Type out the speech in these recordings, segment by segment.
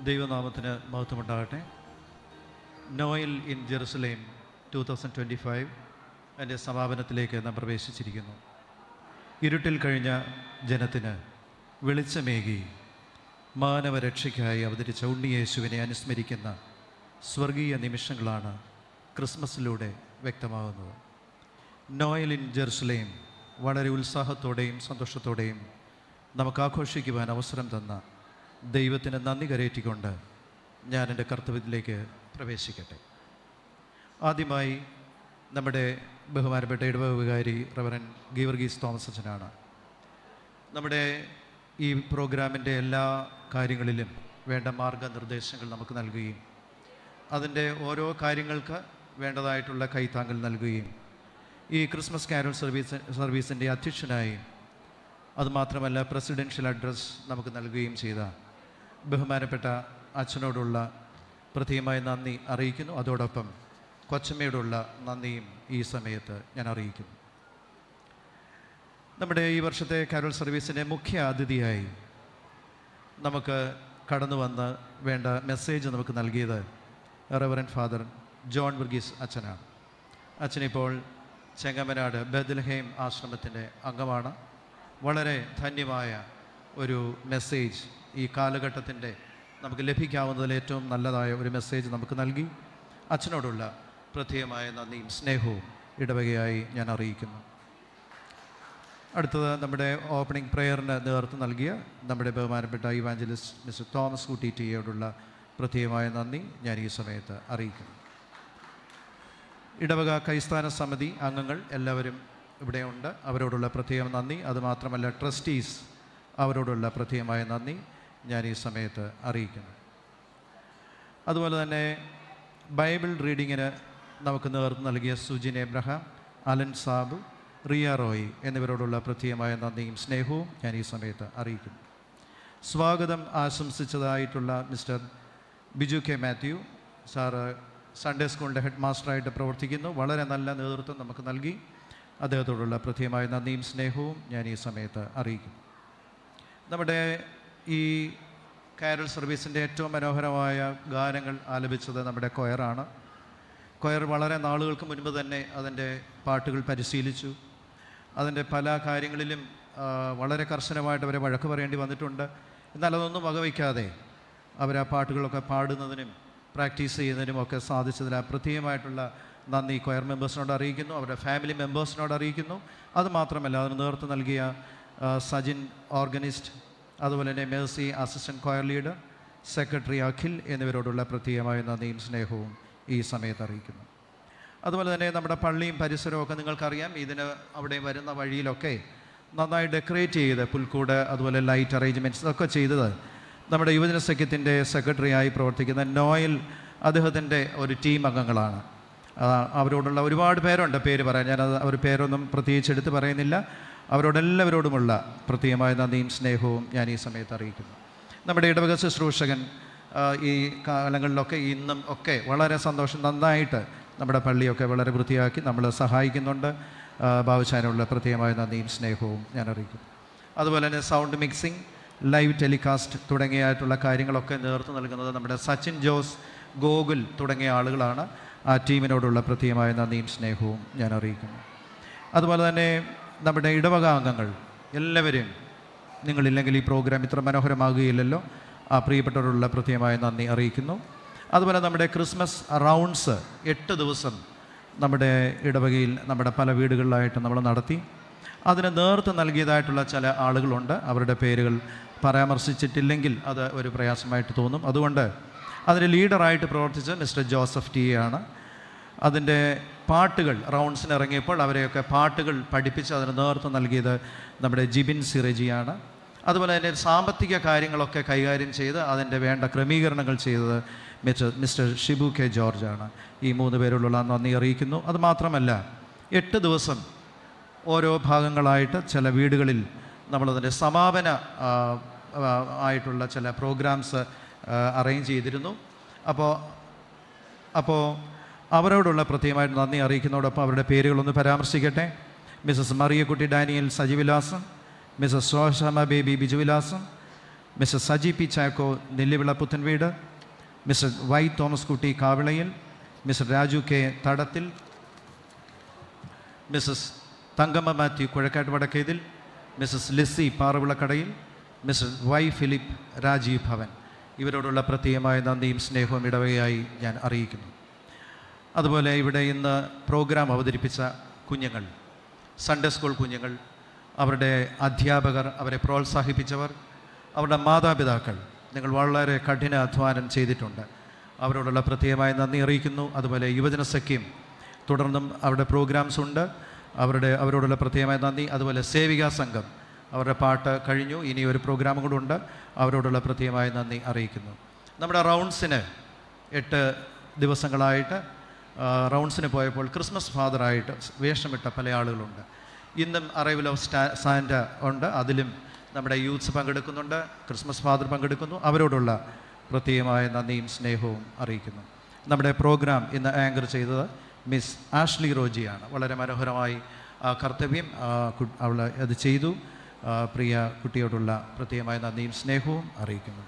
ദൈവനാമത്തിന് മഹത്വമുണ്ടാകട്ടെ. Noel in Jerusalem 2025 അതിൻ്റെ സമാപനത്തിലേക്ക് നാം പ്രവേശിച്ചിരിക്കുന്നു. ഇരുട്ടിൽ കഴിഞ്ഞ ജനത്തിന് വെളിച്ചമേകി മാനവരക്ഷയ്ക്കായി അവതരിച്ച ഉണ്ണിയേശുവിനെ അനുസ്മരിക്കുന്ന സ്വർഗീയ നിമിഷങ്ങളാണ് ക്രിസ്മസിലൂടെ വ്യക്തമാകുന്നത്. നോയൽ ഇൻ ജെറുസലേം വളരെ ഉത്സാഹത്തോടെയും സന്തോഷത്തോടെയും നമുക്ക് ആഘോഷിക്കുവാൻ അവസരം തന്ന ദൈവത്തിന് നന്ദി കരേറ്റിക്കൊണ്ട് ഞാൻ എൻ്റെ കർത്തവ്യത്തിലേക്ക് പ്രവേശിക്കട്ടെ. ആദ്യമായി നമ്മുടെ ബഹുമാനപ്പെട്ട ഇടവക വികാരി റവറൻ ഗീവർഗീസ് തോമസ് അച്ഛനാണ് നമ്മുടെ ഈ പ്രോഗ്രാമിൻ്റെ എല്ലാ കാര്യങ്ങളിലും വേണ്ട മാർഗനിർദ്ദേശങ്ങൾ നമുക്ക് നൽകുകയും അതിൻ്റെ ഓരോ കാര്യങ്ങൾക്ക് വേണ്ടതായിട്ടുള്ള കൈത്താങ്ങൽ നൽകുകയും ഈ ക്രിസ്മസ് കാരോൾ സർവീസിൻ്റെ അധ്യക്ഷനായി അതുമാത്രമല്ല പ്രസിഡൻഷ്യൽ അഡ്രസ്സ് നമുക്ക് നൽകുകയും ചെയ്ത ബഹുമാനപ്പെട്ട അച്ഛനോടുള്ള പ്രത്യേകമായ നന്ദി അറിയിക്കുന്നു. അതോടൊപ്പം കൊച്ചമ്മയോടുള്ള നന്ദിയും ഈ സമയത്ത് ഞാൻ അറിയിക്കുന്നു. നമ്മുടെ ഈ വർഷത്തെ കാരോൾ സർവീസിൻ്റെ മുഖ്യ അതിഥിയായി നമുക്ക് കടന്നു വന്ന് വേണ്ട മെസ്സേജ് നമുക്ക് നൽകിയത് റവറൻ ഫാദർ ജോൺ വർഗീസ് അച്ഛനാണ്. അച്ഛനിപ്പോൾ ചെങ്ങമനാട് ബെത്ലഹേം ആശ്രമത്തിൻ്റെ അംഗമാണ്. വളരെ ധന്യമായ ഒരു മെസ്സേജ് ഈ കാലഘട്ടത്തിൻ്റെ നമുക്ക് ലഭിക്കാവുന്നതിൽ ഏറ്റവും നല്ലതായ ഒരു മെസ്സേജ് നമുക്ക് നൽകി. അച്ഛനോടുള്ള പ്രത്യേകമായ നന്ദിയും സ്നേഹവും ഇടവകയായി ഞാൻ അറിയിക്കുന്നു. അടുത്തത് നമ്മുടെ ഓപ്പണിംഗ് പ്രെയറിന് നേതൃത്വം നൽകിയ നമ്മുടെ ബഹുമാനപ്പെട്ട ഇവാഞ്ചലിസ്റ്റ് മിസ്റ്റർ തോമസ് കുട്ടി ടിയോടുള്ള പ്രത്യേകമായ നന്ദി ഞാൻ ഈ സമയത്ത് അറിയിക്കുന്നു. ഇടവക കൈസ്ഥാന സമിതി അംഗങ്ങൾ എല്ലാവരും ഇവിടെയുണ്ട്. അവരോടുള്ള പ്രത്യേകം നന്ദി. അതുമാത്രമല്ല ട്രസ്റ്റീസ് അവരോടുള്ള പ്രത്യേകമായ നന്ദി ഞാൻ ഈ സമയത്ത് അറിയിക്കുന്നു. അതുപോലെ തന്നെ ബൈബിൾ റീഡിങ്ങിന് നമുക്ക് നേതൃത്വം നൽകിയ സുജിൻ എബ്രഹാം, അലൻ സാബു, റിയ റോയ് എന്നിവരോടുള്ള പ്രത്യേകമായ നന്ദിയും സ്നേഹവും ഞാൻ ഈ സമയത്ത് അറിയിക്കുന്നു. സ്വാഗതം ആശംസിച്ചതായിട്ടുള്ള mister Biju K Mathew sir Sunday സ്കൂളിൻ്റെ ഹെഡ് മാസ്റ്ററായിട്ട് പ്രവർത്തിക്കുന്നു. വളരെ നല്ല നേതൃത്വം നമുക്ക് നൽകി. അദ്ദേഹത്തോടുള്ള പ്രത്യേകമായ നന്ദിയും സ്നേഹവും ഞാൻ ഈ സമയത്ത് അറിയിക്കുന്നു. നമ്മുടെ ഈ കാരൽ സർവീസിൻ്റെ ഏറ്റവും മനോഹരമായ ഗാനങ്ങൾ ആലപിച്ചത് നമ്മുടെ കൊയറാണ്. കൊയർ വളരെ നാളുകൾക്ക് മുൻപ് തന്നെ അതിൻ്റെ പാട്ടുകൾ പരിശീലിച്ചു. അതിൻ്റെ പല കാര്യങ്ങളിലും വളരെ കർശനമായിട്ട് അവരെ വഴക്ക് പറയേണ്ടി വന്നിട്ടുണ്ട്. എന്നാൽ അതൊന്നും വകവയ്ക്കാതെ അവർ ആ പാട്ടുകളൊക്കെ പാടുന്നതിനും പ്രാക്ടീസ് ചെയ്യുന്നതിനും ഒക്കെ സാധിച്ചതിൽ പ്രത്യേകമായിട്ടുള്ള നന്ദി കൊയർ മെമ്പേഴ്സിനോട് അറിയിക്കുന്നു, അവരുടെ ഫാമിലി മെമ്പേഴ്സിനോട് അറിയിക്കുന്നു. അതുമാത്രമല്ല അതിന് നേതൃത്വം നൽകിയ സജിൻ ഓർഗനിസ്റ്റ്, അതുപോലെ തന്നെ Mercy assistant choir leader, secretary Akhil എന്നിവരോടുള്ള പ്രത്യേകമായ നന്ദിയും സ്നേഹവും ഈ സമയത്ത് അറിയിക്കുന്നു. അതുപോലെ തന്നെ നമ്മുടെ പള്ളിയും പരിസരവും ഒക്കെ നിങ്ങൾക്കറിയാം. ഇതിന് അവിടെ വരുന്ന വഴിയിലൊക്കെ നന്നായി ഡെക്കറേറ്റ് ചെയ്ത് പുൽക്കൂട്, അതുപോലെ ലൈറ്റ് അറേഞ്ച്മെൻറ്റ്സ് ഇതൊക്കെ ചെയ്തത് നമ്മുടെ യുവജന സഖ്യത്തിൻ്റെ സെക്രട്ടറിയായി പ്രവർത്തിക്കുന്ന നോയൽ അദ്ദേഹത്തിൻ്റെ ഒരു ടീം അംഗങ്ങളാണ്. അവരോടുള്ള ഒരുപാട് പേരുണ്ട്, പേര് പറയാൻ ഞാനത് അവർ പേരൊന്നും പ്രത്യേകിച്ച് എടുത്ത് പറയുന്നില്ല. അവരോടെല്ലാവരോടുമുള്ള പ്രത്യേകമായ നന്ദിയും സ്നേഹവും ഞാൻ ഈ സമയത്ത് അറിയിക്കുന്നു. നമ്മുടെ ഇടവക ശുശ്രൂഷകൻ ഈ കാലങ്ങളിലൊക്കെ ഇന്നും ഒക്കെ വളരെ സന്തോഷം, നന്നായിട്ട് നമ്മുടെ പള്ളിയൊക്കെ വളരെ വൃത്തിയാക്കി നമ്മൾ സഹായിക്കുന്നുണ്ട്. ബാബുശാനുള്ള പ്രത്യേകമായ നന്ദിയും സ്നേഹവും ഞാൻ അറിയിക്കുന്നു. അതുപോലെ തന്നെ സൗണ്ട് മിക്സിംഗ്, ലൈവ് ടെലികാസ്റ്റ് തുടങ്ങിയായിട്ടുള്ള കാര്യങ്ങളൊക്കെ നേതൃത്വം നൽകുന്നത് നമ്മുടെ സച്ചിൻ ജോസ്, ഗോകുൽ തുടങ്ങിയ ആളുകളാണ്. ആ ടീമിനോടുള്ള പ്രത്യേകമായ നന്ദിയും സ്നേഹവും ഞാൻ അറിയിക്കുന്നു. അതുപോലെ തന്നെ നമ്മുടെ ഇടവക അംഗങ്ങൾ എല്ലാവരും, നിങ്ങളില്ലെങ്കിൽ ഈ പ്രോഗ്രാം ഇത്ര മനോഹരമാകുകയില്ലല്ലോ. ആ പ്രിയപ്പെട്ടവരോടുള്ള പ്രത്യേകമായ നന്ദി അറിയിക്കുന്നു. അതുപോലെ നമ്മുടെ ക്രിസ്മസ് റൗണ്ട്സ് 8 ദിവസം നമ്മുടെ ഇടവകയിൽ നമ്മുടെ പല വീടുകളിലായിട്ട് നമ്മൾ നടത്തി. അതിന് നേതൃത്വം നൽകിയതായിട്ടുള്ള ചില ആളുകളുണ്ട്. അവരുടെ പേരുകൾ പരാമർശിച്ചിട്ടില്ലെങ്കിൽ അത് ഒരു പ്രയാസമായിട്ട് തോന്നും. അതുകൊണ്ട് അതിന് ലീഡറായിട്ട് പ്രവർത്തിച്ച മിസ്റ്റർ ജോസഫ് ടി ആണ്. അതിൻ്റെ പാട്ടുകൾ റൗണ്ട്സിന് ഇറങ്ങിയപ്പോൾ അവരെയൊക്കെ പാട്ടുകൾ പഠിപ്പിച്ച് അതിന് നേതൃത്വം നൽകിയത് നമ്മുടെ ജിബിൻ സിറജിയാണ്. അതുപോലെ തന്നെ സാമ്പത്തിക കാര്യങ്ങളൊക്കെ കൈകാര്യം ചെയ്ത് അതിൻ്റെ വേണ്ട ക്രമീകരണങ്ങൾ ചെയ്തത് മിസ്റ്റർ ഷിബു കെ ജോർജാണ്. ഈ 3 പേരോടുള്ള നന്ദി അറിയിക്കുന്നു. അതുമാത്രമല്ല 8 ദിവസം ഓരോ ഭാഗങ്ങളായിട്ട് ചില വീടുകളിൽ നമ്മളതിൻ്റെ സമാപന ആയിട്ടുള്ള ചില പ്രോഗ്രാംസ് അറേഞ്ച് ചെയ്തിരുന്നു. അപ്പോൾ അവരോടുള്ള പ്രത്യേകമായിട്ട് നന്ദി അറിയിക്കുന്നതോടൊപ്പം അവരുടെ പേരുകളൊന്ന് പരാമർശിക്കട്ടെ. Mrs Mariyakutty Daniel Sajivilasam, Mrs Soshama Baby Bijuvilasam, mister Saji P Chacko Nellivila Puthenveedu, mister Y Thomas Kutty Kavilayil, mister Raju K Thadathil, Mrs Thankamma Mathew Kuzhakkattu Vadakkethil, Mrs Lizy Paravilakkadayil, mister Y Philip Rajeev Bhavan. ഇവരോടുള്ള പ്രത്യേകമായ നന്ദിയും സ്നേഹവും ഇടവകയായി ഞാൻ അറിയിക്കുന്നു. അതുപോലെ ഇവിടെ ഇന്ന് പ്രോഗ്രാം അവതരിപ്പിച്ച കുഞ്ഞുങ്ങൾ, സൺഡേ സ്കൂൾ കുഞ്ഞുങ്ങൾ, അവരുടെ അധ്യാപകർ, അവരെ പ്രോത്സാഹിപ്പിച്ചവർ, അവരുടെ മാതാപിതാക്കൾ, നിങ്ങൾ വളരെ കഠിന അധ്വാനം ചെയ്തിട്ടുണ്ട്. അവരോടുള്ള പ്രത്യേകമായ നന്ദി അറിയിക്കുന്നു. അതുപോലെ യുവജന സഖ്യം തുടർന്നും അവരുടെ പ്രോഗ്രാംസ് ഉണ്ട്, അവരോടുള്ള പ്രത്യേകമായ നന്ദി. അതുപോലെ സേവികാ സംഘം, അവരുടെ പാട്ട് കഴിഞ്ഞു, ഇനി ഒരു പ്രോഗ്രാം കൂടെ ഉണ്ട്, അവരോടുള്ള പ്രത്യേകമായ നന്ദി അറിയിക്കുന്നു. നമ്മുടെ റൗണ്ട്സിന് 8 ദിവസങ്ങളായിട്ട് റൗണ്ട്സിന് പോയപ്പോൾ ക്രിസ്മസ് ഫാദറായിട്ട് വേഷമിട്ട പല ആളുകളുണ്ട്. ഇന്നും അറൈവൽ ഓഫ് സാന്റ ഉണ്ട്, അതിലും നമ്മുടെ യൂത്ത്സ് പങ്കെടുക്കുന്നുണ്ട്, ക്രിസ്മസ് ഫാദർ പങ്കെടുക്കുന്നു. അവരോടുള്ള പ്രത്യേകമായ നന്ദിയും സ്നേഹവും അറിയിക്കുന്നു. നമ്മുടെ പ്രോഗ്രാം ഇന്ന് ആങ്കർ ചെയ്തത് മിസ് ആഷ്ലി റോജിയാണ്. വളരെ മനോഹരമായി ആ കർത്തവ്യം അവൾ അത് ചെയ്തു. പ്രിയ കുട്ടിയോടുള്ള പ്രത്യേകമായ നന്ദിയും സ്നേഹവും അറിയിക്കുന്നു.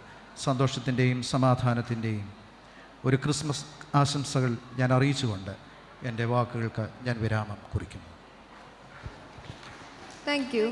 സന്തോഷത്തിൻ്റെയും സമാധാനത്തിൻ്റെയും ഒരു ക്രിസ്മസ് ആശംസകൾ ഞാൻ അറിയിച്ചുകൊണ്ട് എൻ്റെ വാക്കുകൾക്ക് ഞാൻ വിരാമം കുറിക്കുന്നു. Thank you.